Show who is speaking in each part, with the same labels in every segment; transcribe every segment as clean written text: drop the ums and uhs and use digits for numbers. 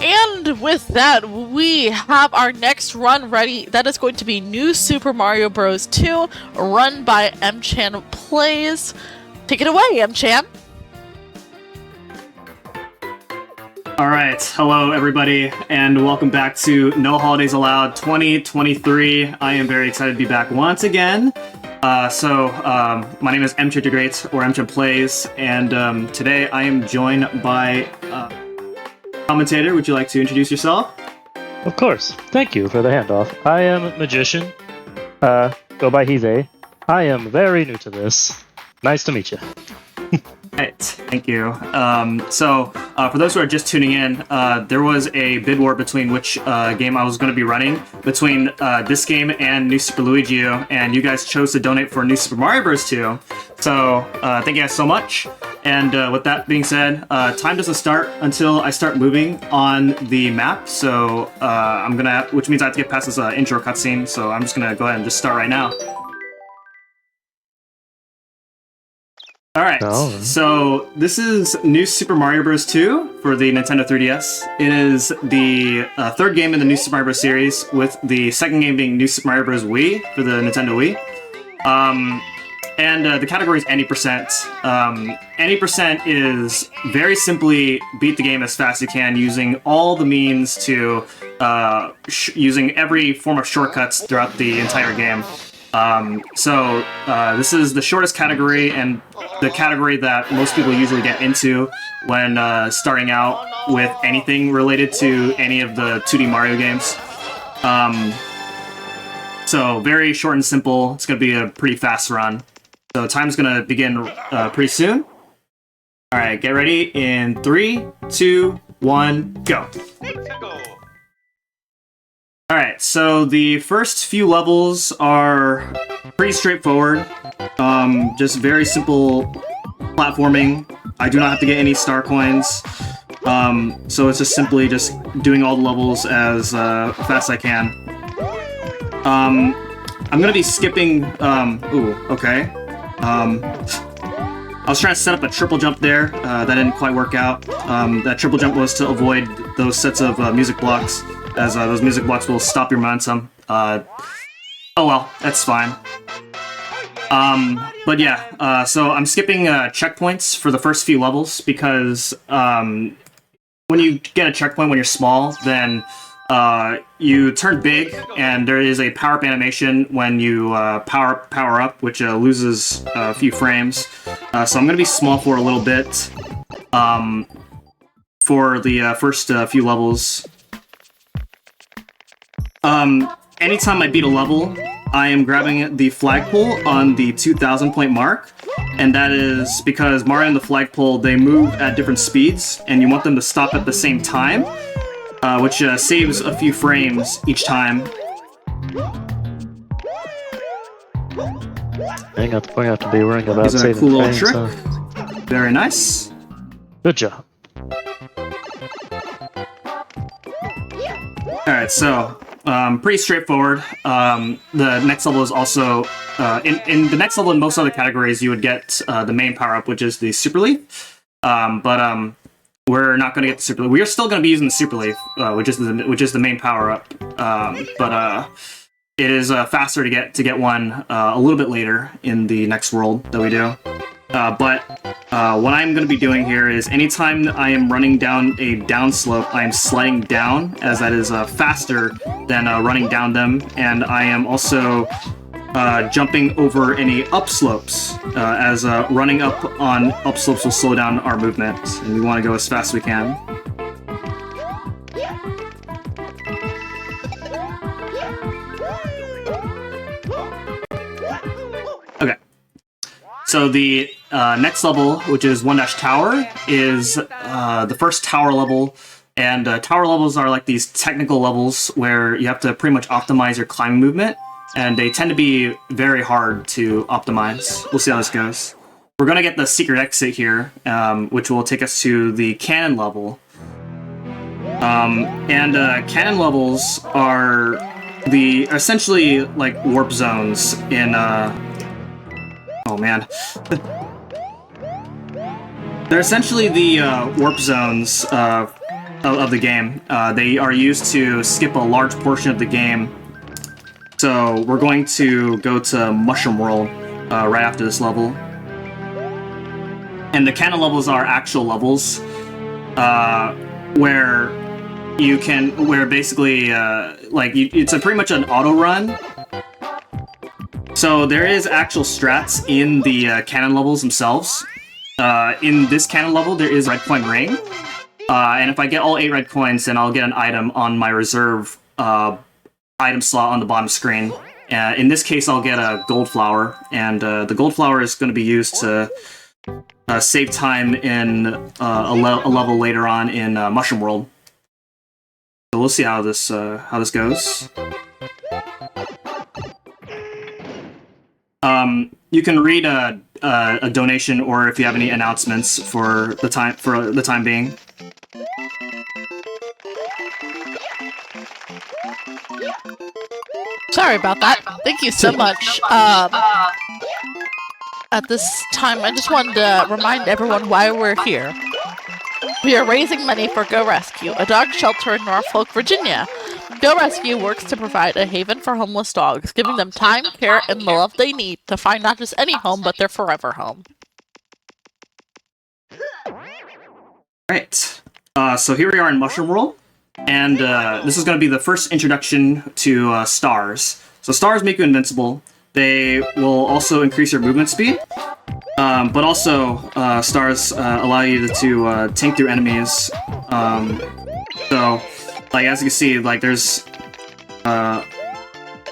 Speaker 1: And with that, we have our next run ready. That is going to be New Super Mario Bros. 2, run by M-Chan Plays. Take it away, M-Chan.
Speaker 2: Alright, hello everybody, and welcome back to No Holidays Allowed 2023. I am very excited to be back once again. My name is M-Chan the Great, or M-Chan Plays, and today I am joined by commentator. Would you like to introduce yourself?
Speaker 3: Of course. Thank you for the handoff. I am Magician. Go by Hize. I am very new to this. Nice to meet you.
Speaker 2: Right, thank you. For those who are just tuning in, there was a bid war between which game I was going to be running between this game and New Super Luigi U, and you guys chose to donate for New Super Mario Bros. 2. So, thank you guys so much. And with that being said, time doesn't start until I start moving on the map. So, which means I have to get past this intro cutscene. So I'm just gonna go ahead and just start right now. Alright, so this is New Super Mario Bros. 2 for the Nintendo 3DS. It is the third game in the New Super Mario Bros. Series, with the second game being New Super Mario Bros. Wii for the Nintendo Wii. The category is any percent. Any percent is very simply beat the game as fast as you can using all the means to using every form of shortcuts throughout the entire game. This is the shortest category and the category that most people usually get into when starting out with anything related to any of the 2D Mario games. So very short and simple. It's going to be a pretty fast run. So time's going to begin pretty soon. Alright, get ready in 3, 2, 1, go! Alright, so the first few levels are pretty straightforward. Just very simple platforming. I do not have to get any star coins. So it's just simply just doing all the levels as fast as I can. I'm gonna be skipping, okay. I was trying to set up a triple jump there. That didn't quite work out. That triple jump was to avoid those sets of music blocks, as those music blocks will stop your momentum. Oh well, that's fine. So I'm skipping checkpoints for the first few levels because when you get a checkpoint when you're small, then you turn big, and there is a power-up animation when you power up, which loses a few frames. So I'm going to be small for a little bit for the first few levels. Anytime I beat a level, I am grabbing the flagpole on the 2,000 point mark, and that is because Mario and the flagpole, they move at different speeds, and you want them to stop at the same time, which saves a few frames each time.
Speaker 3: I got the point out to be worrying about saving
Speaker 2: a cool little
Speaker 3: frames,
Speaker 2: trick. Very nice.
Speaker 3: Good job.
Speaker 2: Alright, so pretty straightforward. The next level is also in the next level in most other categories you would get the main power-up, which is the Super Leaf. We're not going to get the Super Leaf. We are still going to be using the Super Leaf, which is the main power-up. It is faster to get one a little bit later in the next world that we do. What I'm going to be doing here is anytime I am running down a downslope, I am sliding down, as that is faster than running down them, and I am also jumping over any upslopes, as running up on upslopes will slow down our movement, and we want to go as fast as we can. Okay. So the next level, which is 1-Tower, is the first tower level, and tower levels are like these technical levels where you have to pretty much optimize your climbing movement, and they tend to be very hard to optimize. We'll see how this goes. We're going to get the secret exit here, which will take us to the cannon level. Cannon levels are essentially like warp zones in oh man. They're essentially the warp zones of the game. They are used to skip a large portion of the game. So we're going to go to Mushroom World right after this level. And the canon levels are actual levels where basically it's pretty much an auto run. So there is actual strats in the canon levels themselves. In this canon level, there is red coin ring. And if I get all 8 red coins, then I'll get an item on my reserve item slot on the bottom screen. In this case, I'll get a gold flower, and the gold flower is going to be used to save time in a level later on in Mushroom World. So we'll see how this goes. You can read a donation, or if you have any announcements for the time being.
Speaker 1: Sorry about that. Thank you so much. At this time, I just wanted to remind everyone why we're here. We are raising money for Go Rescue, a dog shelter in Norfolk, Virginia. Go Rescue works to provide a haven for homeless dogs, giving them time, care, and the love they need to find not just any home, but their forever home.
Speaker 2: Alright, so here we are in Mushroom World, and this is going to be the first introduction to stars. So stars make you invincible. They will also increase your movement speed, but also stars allow you to tank through enemies. So, like as you can see, like this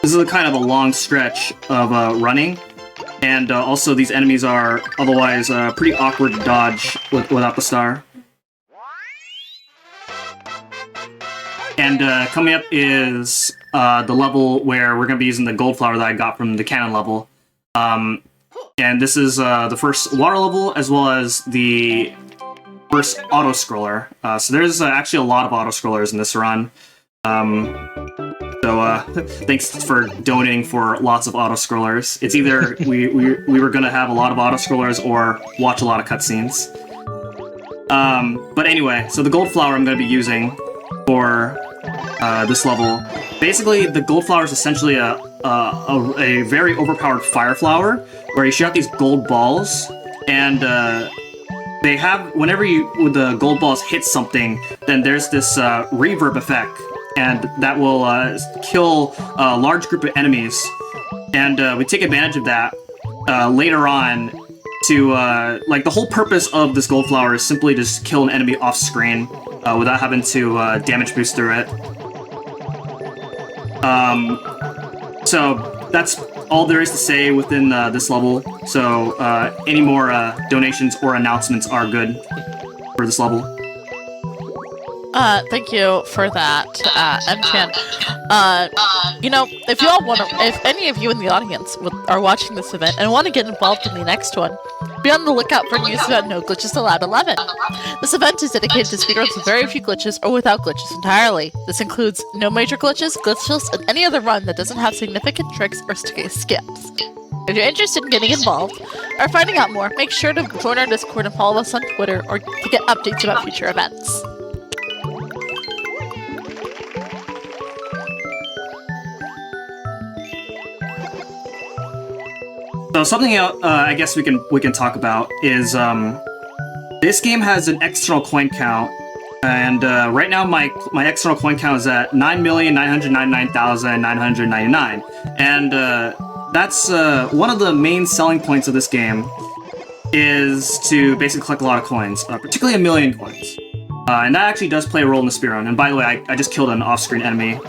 Speaker 2: is a kind of a long stretch of running, and also these enemies are otherwise pretty awkward to dodge without the star. And coming up is the level where we're going to be using the gold flower that I got from the canon level. And this is the first water level, as well as the first auto-scroller. So there's actually a lot of auto-scrollers in this run. So thanks for donating for lots of auto-scrollers. It's either we were going to have a lot of auto-scrollers or watch a lot of cutscenes. But anyway, so the gold flower I'm going to be using for this level. Basically, the gold flower is essentially a very overpowered fire flower, where you shoot out these gold balls, and they have, whenever the gold balls hit something, then there's this reverb effect, and that will kill a large group of enemies. And we take advantage of that later on to, like, the whole purpose of this gold flower is simply to just kill an enemy off screen without having to damage boost through it. So that's all there is to say within this level. So any more donations or announcements are good for this level.
Speaker 1: Thank you for that, M-Chan. You know, if any of you in the audience are watching this event and want to get involved in the next one, be on the lookout for news about No Glitches Allowed 11. This event is dedicated to speedruns with very few glitches or without glitches entirely. This includes no major glitches, glitchless, and any other run that doesn't have significant tricks or skips. If you're interested in getting involved or finding out more, make sure to join our Discord and follow us on Twitter or to get updates about future events.
Speaker 2: So something else, I guess we can talk about is this game has an external coin count, and right now my external coin count is at 9,999,999, and that's one of the main selling points of this game is to basically collect a lot of coins, particularly 1,000,000 coins, and that actually does play a role in the speedrun. And by the way, I just killed an off-screen enemy.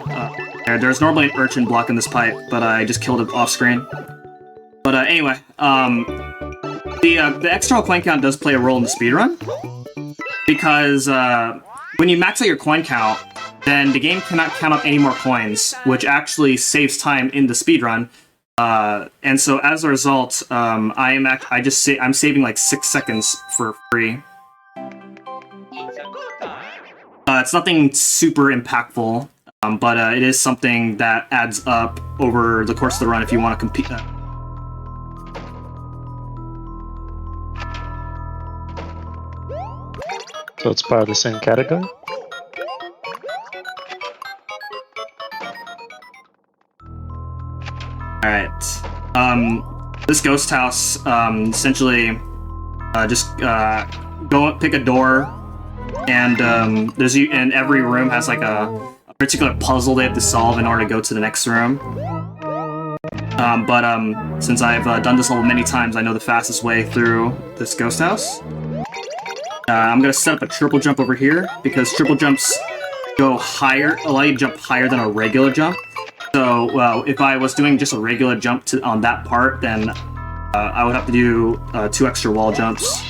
Speaker 2: There's normally an urchin blocking this pipe, but I just killed it off-screen. But anyway, the external coin count does play a role in the speedrun, because when you max out your coin count, then the game cannot count up any more coins, which actually saves time in the speedrun. And so as a result, I'm saving like 6 seconds for free. It's nothing super impactful, but it is something that adds up over the course of the run if you want to compete.
Speaker 3: So it's part of the same category?
Speaker 2: Alright. This ghost house, essentially, just go pick a door, and and every room has like a particular puzzle they have to solve in order to go to the next room. Since I've done this level many times, I know the fastest way through this ghost house. I'm gonna set up a triple jump over here, because triple jumps go higher, allow you to jump higher than a regular jump. So, if I was doing just a regular jump on that part, then I would have to do 2 extra wall jumps.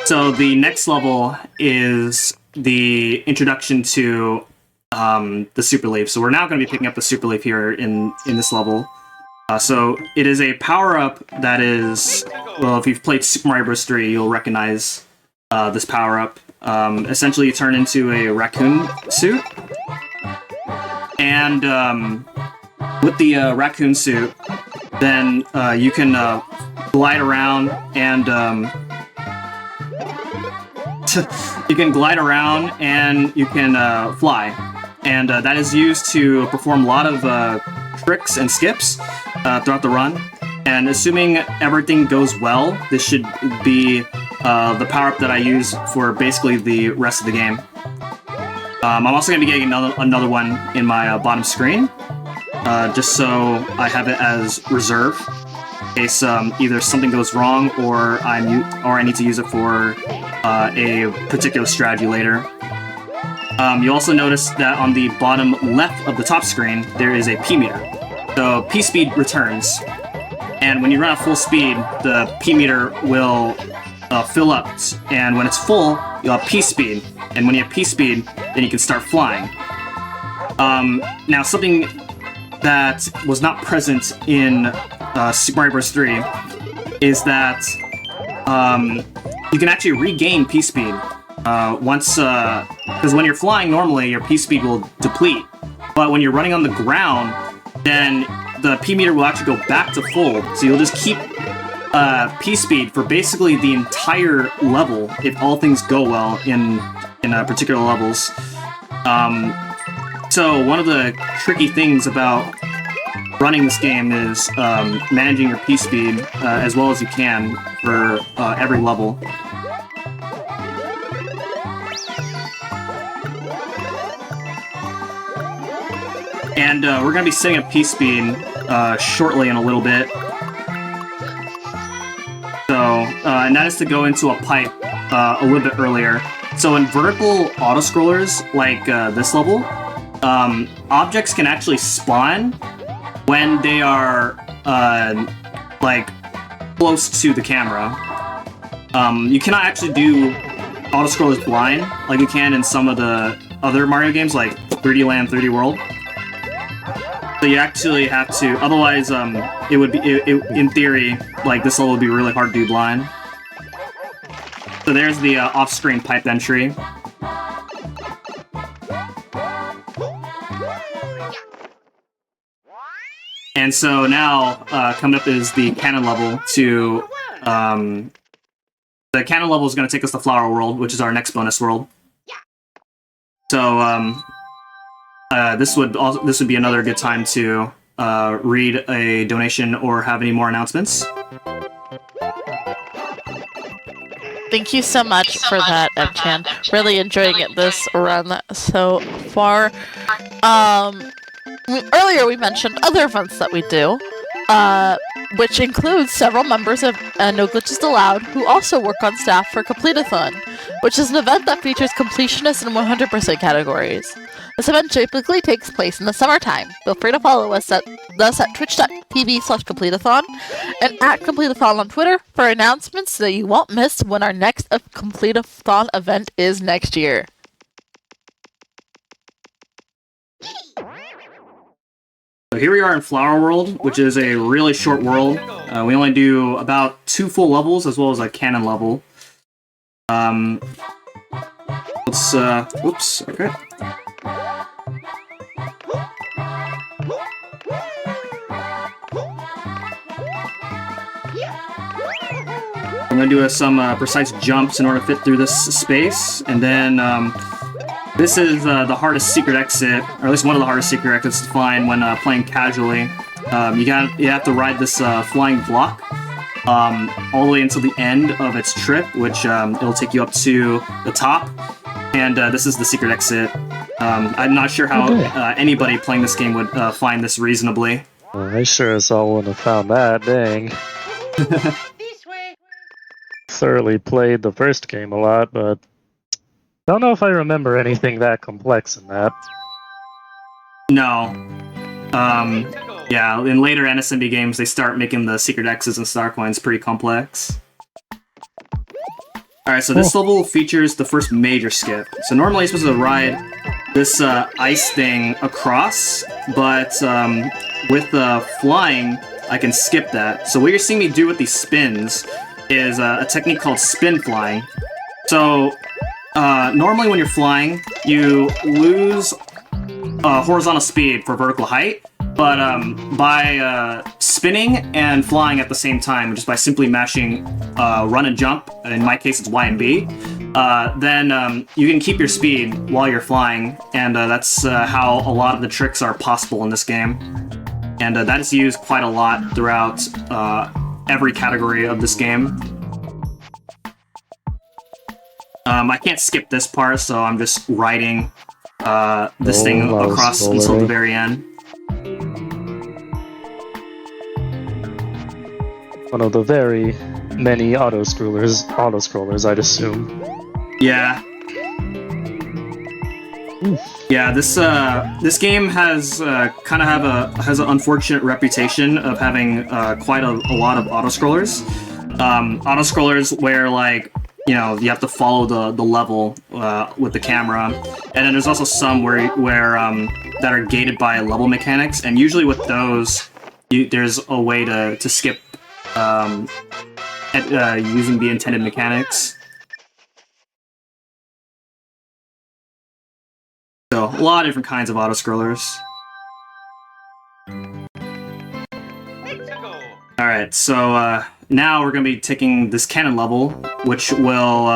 Speaker 2: So the next level is the introduction to the Super Leaf. So we're now going to be picking up the Super Leaf here in this level. So it is a power-up that is, well, if you've played Super Mario Bros. 3, you'll recognize this power-up. Essentially, you turn into a raccoon suit. And with the raccoon suit, then you can glide around and you can glide around and you can fly. And that is used to perform a lot of tricks and skips throughout the run. And assuming everything goes well, this should be the power-up that I use for basically the rest of the game. I'm also going to be getting another one in my bottom screen, just so I have it as reserve, in case either something goes wrong or I need to use it for a particular strategy later. You also notice that on the bottom left of the top screen, there is a P meter. So P speed returns, and when you run at full speed, the P meter will fill up, and when it's full, you'll have P speed, and when you have P speed, then you can start flying. Now, something that was not present in Super Mario Bros. 3 is that you can actually regain P speed once, because when you're flying normally, your P speed will deplete, but when you're running on the ground, then the P meter will actually go back to full, so you'll just keep P speed for basically the entire level if all things go well in particular levels. So one of the tricky things about running this game is managing your P speed as well as you can for every level. And we're going to be setting up P speed shortly in a little bit. So, and that is to go into a pipe a little bit earlier. So in vertical auto-scrollers like this level, objects can actually spawn when they are like close to the camera. You cannot actually do auto-scrollers blind like you can in some of the other Mario games like 3D Land, 3D World. So you actually have to, otherwise it would be, in theory, like this level would be really hard to do blind. So there's the off-screen pipe entry. And so now, coming up is the cannon level to, the cannon level is going to take us to Flower World, which is our next bonus world. So, this would be another good time to read a donation or have any more announcements.
Speaker 1: Thank you so much for that, M-Chan. Really enjoying this run so far. Earlier we mentioned other events that we do, which includes several members of No Glitches Allowed who also work on staff for Complete-a-thon, which is an event that features completionists in 100% categories. This event typically takes place in the summertime. Feel free to follow us at twitch.tv/Complete-a-thon and at Complete-a-thon on Twitter for announcements so that you won't miss when our next Complete-a-thon event is next year.
Speaker 2: So here we are in Flower World, which is a really short world. We only do about 2 full levels as well as a cannon level. Let's, oops, okay. I'm going to do some precise jumps in order to fit through this space, and then This is the hardest secret exit, or at least one of the hardest secret exits to find when playing casually. You have to ride this flying block all the way until the end of its trip, which it'll take you up to the top. And this is the secret exit. I'm not sure how anybody playing this game would find this reasonably.
Speaker 3: I sure as all wouldn't have found that, dang. Thoroughly played the first game a lot, but don't know if I remember anything that complex in that.
Speaker 2: No. Yeah, in later NSMB games, they start making the secret X's and star coins pretty complex. Alright, so this level features the first major skip. So normally you're supposed to ride this ice thing across, but with flying, I can skip that. So what you're seeing me do with these spins is a technique called spin flying. So normally when you're flying, you lose horizontal speed for vertical height, but by spinning and flying at the same time, just by simply mashing run and jump, in my case it's Y and B, then you can keep your speed while you're flying, and that's how a lot of the tricks are possible in this game. And that is used quite a lot throughout every category of this game. I can't skip this part, so I'm just riding this thing across until the very end.
Speaker 3: One of the very many auto-scrollers, I'd assume.
Speaker 2: Yeah. Yeah, this game has kind of has an unfortunate reputation of having quite a lot of auto-scrollers. Auto-scrollers where, like, you know, you have to follow the level with the camera, and then there's also some where that are gated by level mechanics, and usually with those, there's a way to skip using the intended mechanics. So a lot of different kinds of auto-scrollers. Alright, so now we're going to be taking this cannon level, which will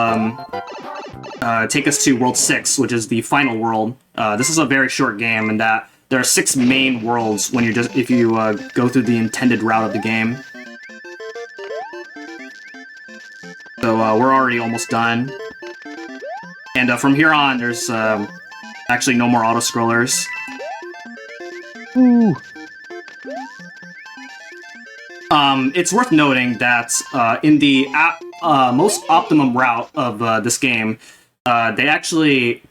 Speaker 2: take us to World 6, which is the final world. This is a very short game, in that there are 6 main worlds when if you go through the intended route of the game. So we're already almost done. And from here on, there's actually no more auto-scrollers.
Speaker 3: Ooh.
Speaker 2: It's worth noting that in the most optimum route of this game, they actually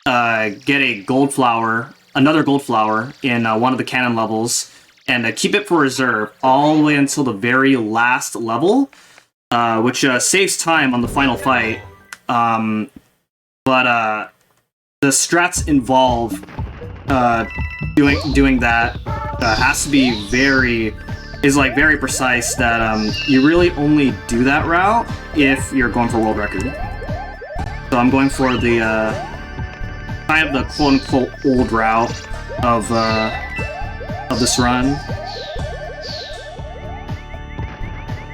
Speaker 2: get a gold flower, another gold flower, in one of the cannon levels, and keep it for reserve all the way until the very last level, which saves time on the final fight. But the strats involved doing that has to be very precise, that you really only do that route if you're going for world record. So I'm going for the kind of the quote-unquote old route of this run.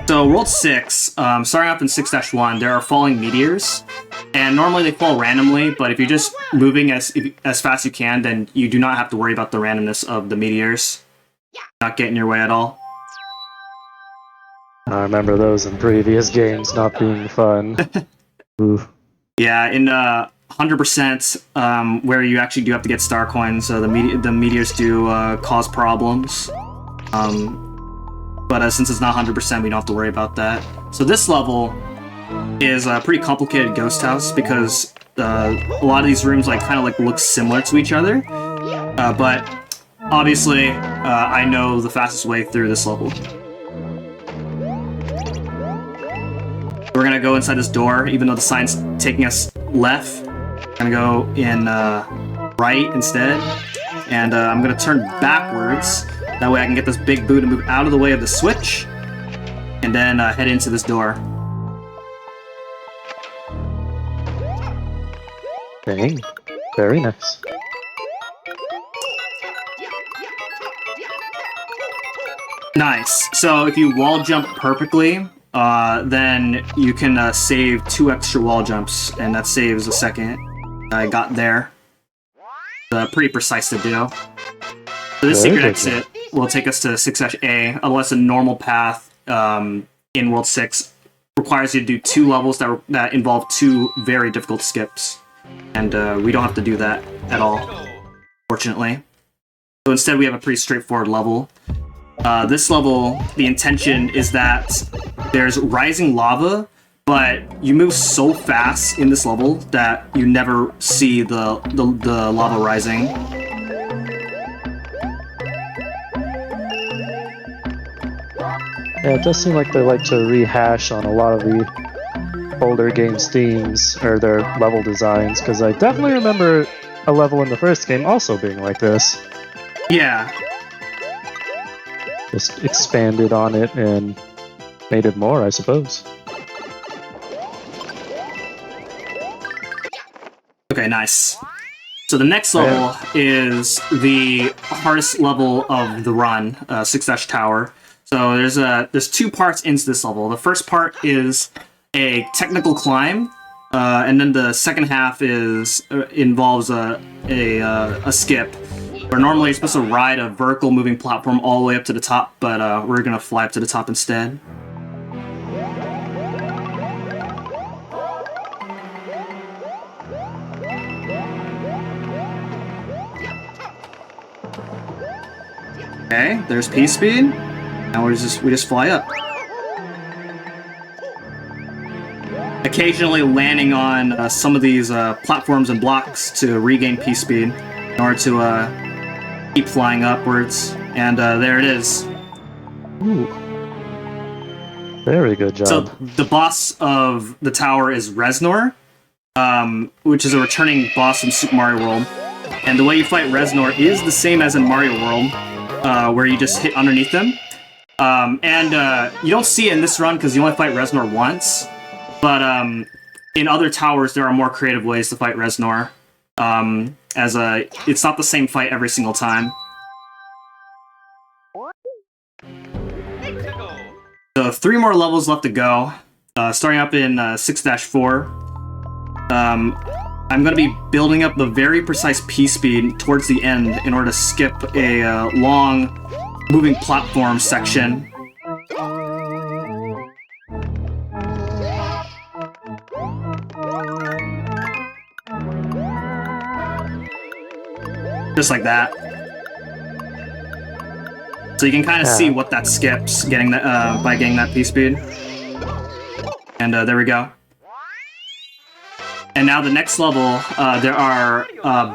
Speaker 2: So World 6, starting off in 6-1, there are falling meteors, and normally they fall randomly, but if you're just moving as fast as you can, then you do not have to worry about the randomness of the meteors. Not getting in your way at all.
Speaker 3: I remember those in previous games not being fun. Oof.
Speaker 2: Yeah, in 100%, where you actually do have to get star coins, the meteors do cause problems. But since it's not 100%, we don't have to worry about that. So this level is a pretty complicated ghost house, because a lot of these rooms kind of look similar to each other. But obviously, I know the fastest way through this level. We're gonna go inside this door, even though the sign's taking us left. We're gonna go in right instead, and I'm gonna turn backwards. That way I can get this big boo to move out of the way of the switch, and then head into this door.
Speaker 3: Dang. Very nice.
Speaker 2: Nice. So if you wall jump perfectly, then you can save 2 extra wall jumps, and that saves a second. I got there. pretty precise to do. So this
Speaker 3: Very
Speaker 2: secret
Speaker 3: good,
Speaker 2: exit will take us to 6-A, unless a normal path in World 6 requires you to do 2 levels that involve 2 very difficult skips. And we don't have to do that at all, fortunately. So instead we have a pretty straightforward level. This level, the intention is that there's rising lava, but you move so fast in this level that you never see the lava rising.
Speaker 3: Yeah, it does seem like they like to rehash on a lot of the older games' themes or their level designs, because I definitely remember a level in the first game also being like this.
Speaker 2: Yeah.
Speaker 3: Just expanded on it and made it more, I suppose.
Speaker 2: Okay, nice. So the next level is the hardest level of the run, 6-Tower. So there's 2 parts into this level. The first part is a technical climb, and then the second half involves a skip, where normally you're supposed to ride a vertical moving platform all the way up to the top, but we're gonna fly up to the top instead. Okay, there's P-Speed. Now we just fly up. Occasionally landing on some of these platforms and blocks to regain P-Speed in order to keep flying upwards. And there it is.
Speaker 3: Ooh. Very good job.
Speaker 2: So the boss of the tower is Reznor, which is a returning boss from Super Mario World. And the way you fight Reznor is the same as in Mario World, where you just hit underneath them. And you don't see it in this run because you only fight Reznor once. But in other towers, there are more creative ways to fight Reznor. It's not the same fight every single time. So 3 more levels left to go. Starting up in 6-4. I'm going to be building up the very precise P-Speed towards the end in order to skip a long moving platform section. Just like that. So you can kind of see what that skips getting that by getting that P-Speed. And there we go. And now the next level, there are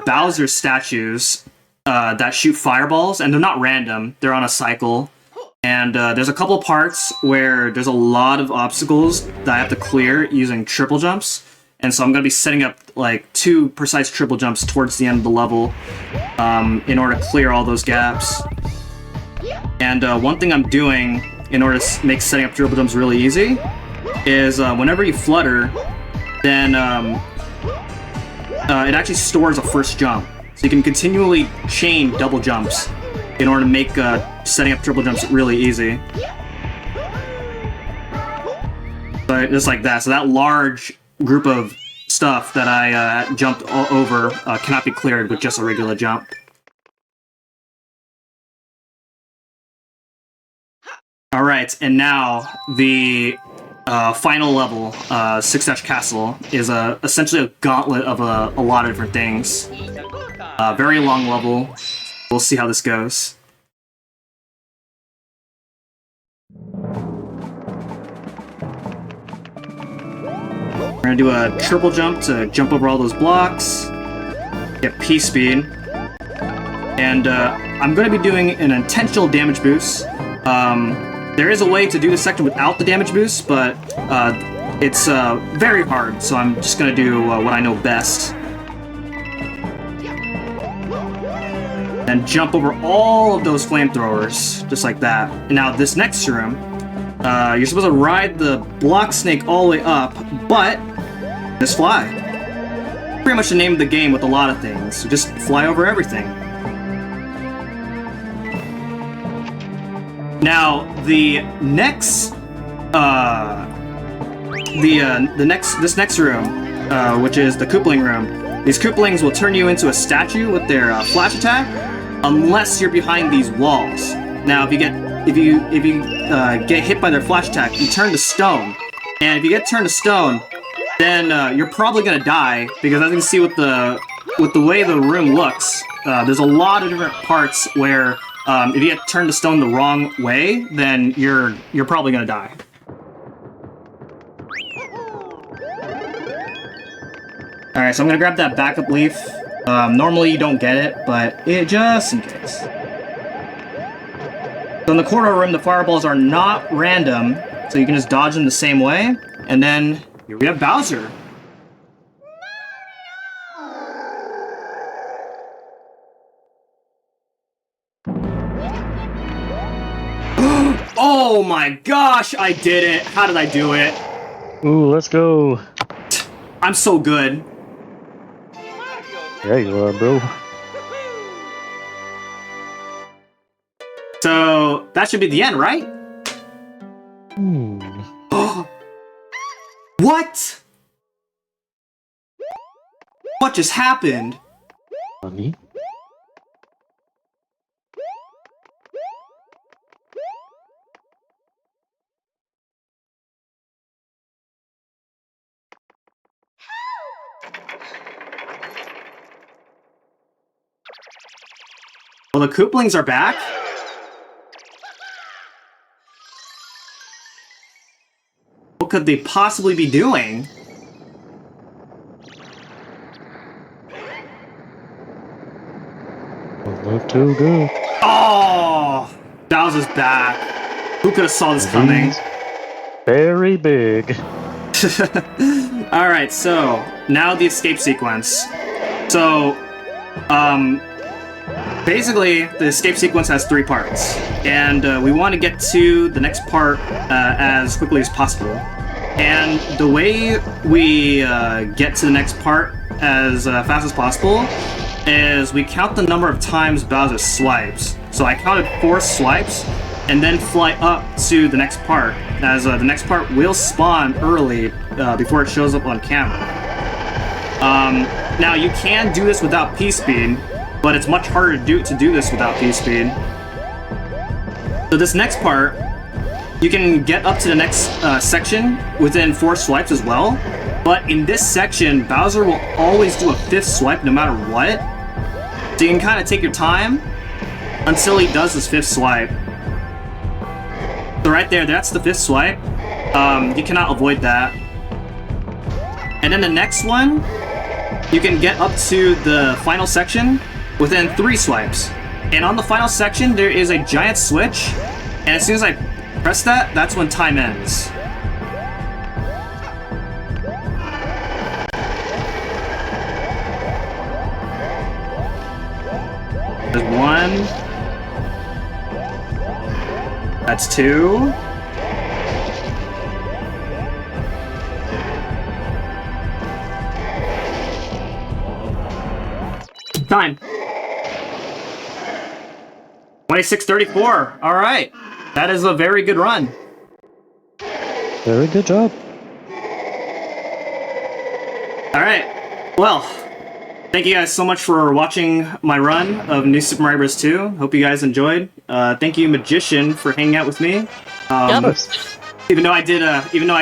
Speaker 2: Bowser statues that shoot fireballs, and they're not random, they're on a cycle. And there's a couple parts where there's a lot of obstacles that I have to clear using triple jumps. And so I'm going to be setting up like 2 precise triple jumps towards the end of the level in order to clear all those gaps. And one thing I'm doing in order to make setting up triple jumps really easy is whenever you flutter, then it actually stores a first jump. So you can continually chain double jumps in order to make setting up triple jumps really easy. But just like that. So that large group of stuff that I jumped over cannot be cleared with just a regular jump. Alright, and now the final level, 6-Castle, is essentially a gauntlet of a lot of different things. Very long level. We'll see how this goes. We're gonna do a triple jump to jump over all those blocks, get P-Speed, and I'm gonna be doing an intentional damage boost. There is a way to do this section without the damage boost, but it's very hard, so I'm just gonna do what I know best. And jump over all of those flamethrowers, just like that. And now this next room, you're supposed to ride the block snake all the way up, but just fly. Pretty much the name of the game with a lot of things. You just fly over everything. Now the next, this next room, which is the Koopling room, These Koopalings will turn you into a statue with their flash attack, unless you're behind these walls. Now, if you get hit by their flash attack, you turn to stone. And if you get turned to stone, then you're probably gonna die, because as you can see with the way the room looks, there's a lot of different parts where if you get turned to stone the wrong way, then you're probably gonna die. Alright, so I'm gonna grab that backup leaf. Normally you don't get it, but just in case. So in the corridor room, the fireballs are not random, so you can just dodge them the same way. And then here we have Bowser. Oh my gosh, I did it! How did I do it?
Speaker 3: Ooh, let's go.
Speaker 2: I'm so good.
Speaker 3: Yeah, you are, bro.
Speaker 2: So, that should be the end, right? What? What just happened?
Speaker 3: Funny.
Speaker 2: Well, the Koopalings are back. What could they possibly be doing?
Speaker 3: Don't look too good.
Speaker 2: Oh! Bowser's back. Who could have saw this coming?
Speaker 3: He's very big.
Speaker 2: Alright, so, now the escape sequence. So, basically, the escape sequence has 3 parts, and we want to get to the next part as quickly as possible. And the way we get to the next part as fast as possible is we count the number of times Bowser swipes. So I counted 4 swipes, and then fly up to the next part, as the next part will spawn early before it shows up on camera. Now, you can do this without P-Speed, but it's much harder to do this without P-Speed. So this next part, you can get up to the next section within 4 swipes as well, but in this section, Bowser will always do a 5th swipe no matter what, so you can kind of take your time until he does his 5th swipe. So right there, that's the 5th swipe. You cannot avoid that. And then the next one, you can get up to the final section within 3 swipes. And on the final section, there is a giant switch, and as soon as I press that, that's when time ends. There's 1. That's 2. Time. 26:34. All right. That is a very good run.
Speaker 3: Very good job.
Speaker 2: All right. Well, thank you guys so much for watching my run of New Super Mario Bros. 2. Hope you guys enjoyed. Thank you, Magician, for hanging out with me. Even though I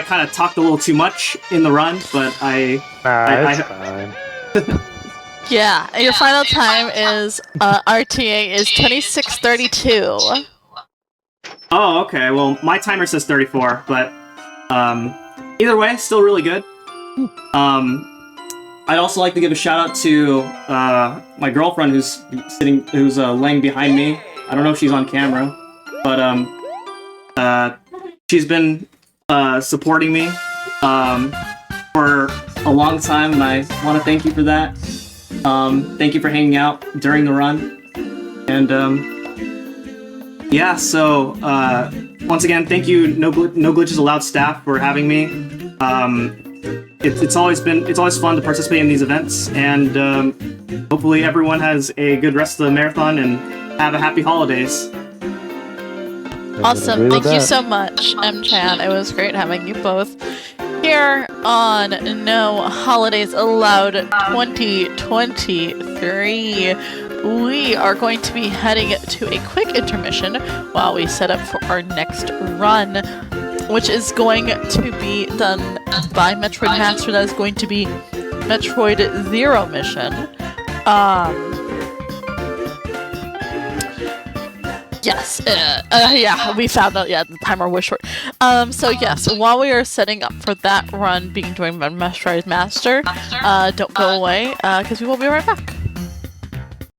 Speaker 2: kind of talked a little too much in the run, but
Speaker 3: It's fine.
Speaker 1: Yeah, and your final time is RTA is 26:32.
Speaker 2: Oh, okay. Well, my timer says 34, but either way, still really good. I'd also like to give a shout out to my girlfriend who's laying behind me. I don't know if she's on camera, but she's been supporting me for a long time, and I want to thank you for that. Thank you for hanging out during the run, and yeah. So once again, thank you, No Glitches Allowed staff, for having me. It's always fun to participate in these events, and hopefully everyone has a good rest of the marathon and have a happy holidays.
Speaker 1: Awesome, thank you so much, M-Chan. It was great having you both here. here on No Holidays Allowed 2023, we are going to be heading to a quick intermission while we set up for our next run, which is going to be done by Metroid Master. That is going to be Metroid Zero Mission. Yes, yeah, we found out, the timer was short. So yes, while we are setting up for that run being joined by Metroid Master, don't go away, because we will be right back.